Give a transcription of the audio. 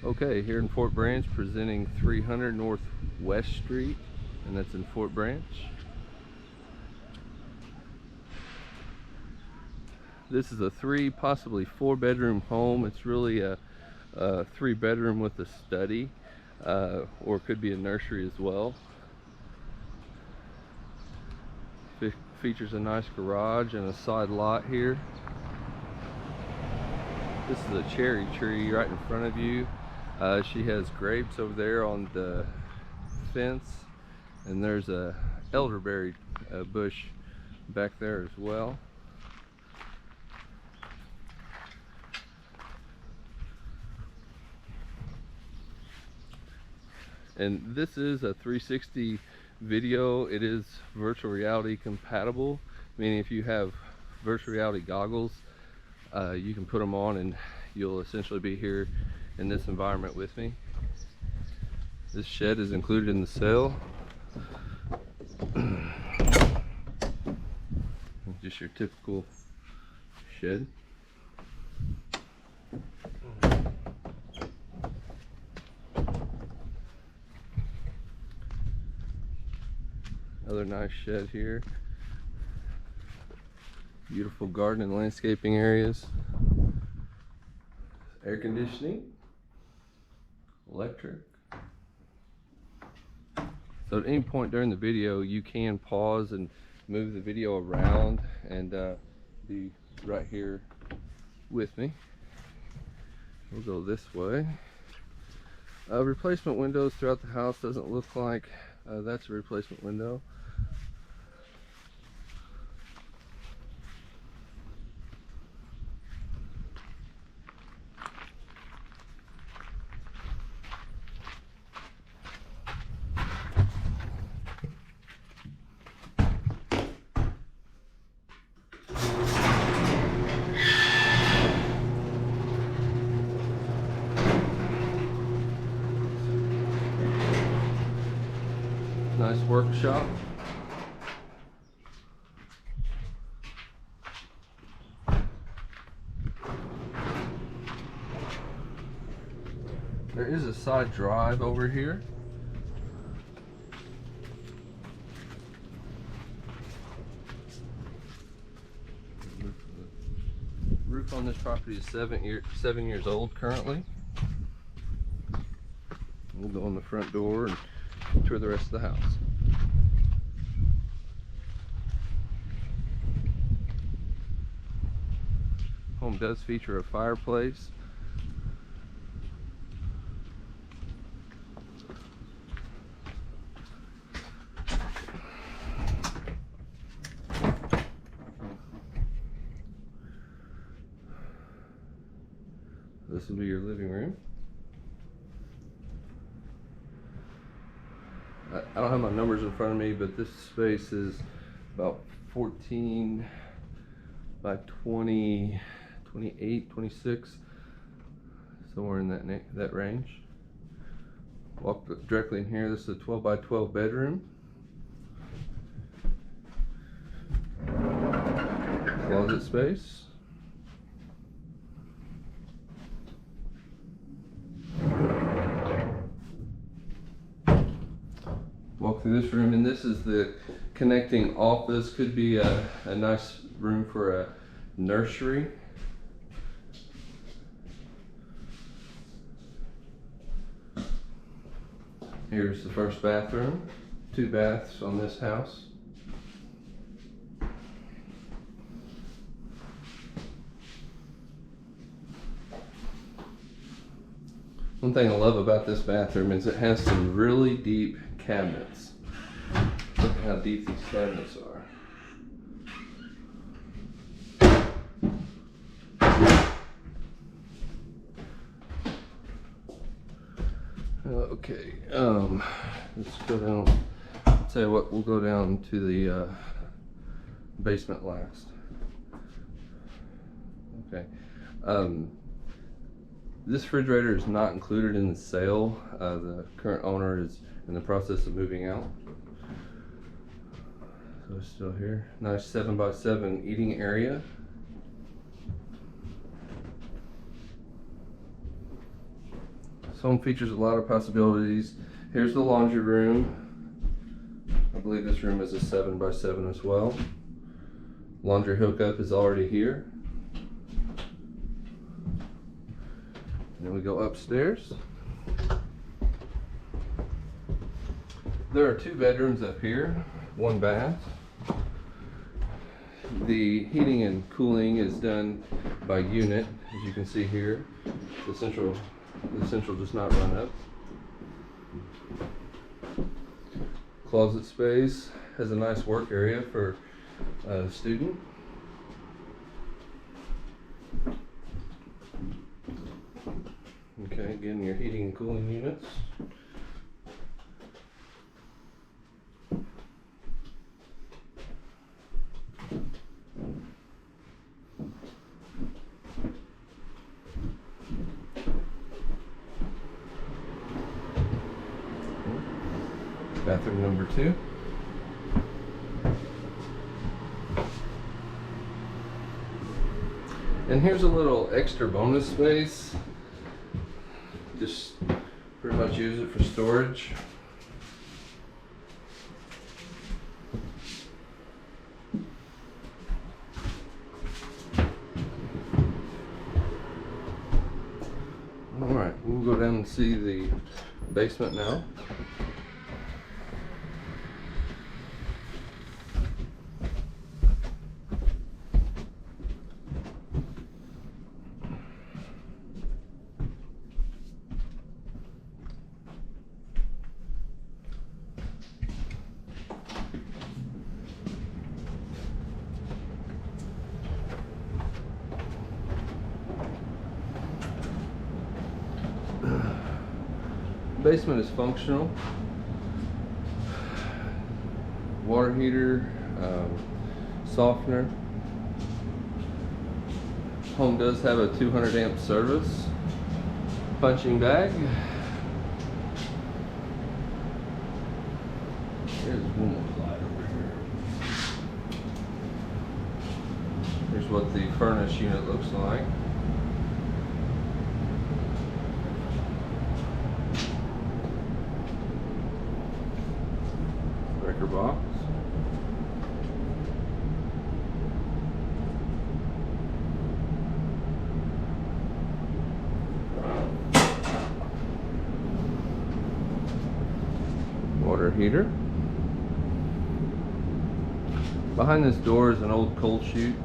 Okay, here in Fort Branch, presenting 300 North West Street, and that's in Fort Branch. This is a 3, possibly 4-bedroom home. It's really a 3-bedroom with a study, or it could be a nursery as well. Features a nice garage and a side lot here. This is a cherry tree right in front of you. She has grapes over there on the fence, and there's a elderberry bush back there as well. And this is a 360 video. It is virtual reality compatible, meaning if you have virtual reality goggles, you can put them on and you'll essentially be here in this environment with me. This shed is included in the sale. Just your typical shed. Another nice shed here. Beautiful garden and landscaping areas. Air conditioning. Electric. So at any point during the video, you can pause and move the video around and be right here with me. We'll go this way. Replacement windows throughout the house. Doesn't look like that's a replacement window. Nice workshop. There is a side drive over here. The roof on this property is 7 years old currently. We'll go in the front door and tour the rest of the house. Home does feature a fireplace. This will be your living room. I don't have my numbers in front of me, but this space is about 14 by 20, 28, 26, somewhere in that range. Walk directly in here. This is a 12 by 12 bedroom. Closet space. Walk through this room, and this is the connecting office. Could be a nice room for a nursery. Here's the first bathroom. 2 baths on this house. One thing I love about this bathroom is it has some really deep cabinets. Look at how deep these cabinets are. Okay, let's go down. I'll tell you what, we'll go down to the basement last. Okay. This refrigerator is not included in the sale. The current owner is in the process of moving out. So it's still here. Nice 7 by 7 eating area. home features a lot of possibilities. Here's the laundry room. I believe this room is a 7x7 as well. Laundry hookup is already here. And then we go upstairs. There are 2 bedrooms up here, 1 bath. The heating and cooling is done by unit, as you can see here. The central does not run up. Closet space has a nice work area for a student. Okay, again, your heating and cooling units. Bathroom number 2. And here's a little extra bonus space. Just pretty much use it for storage. Alright, we'll go down and see the basement now. Basement is functional. Water heater, softener. Home does have a 200 amp service. Punching bag. Here's one more slide over here. Here's what the furnace unit looks like. Breaker box. Water heater. Behind this door is an old cold chute.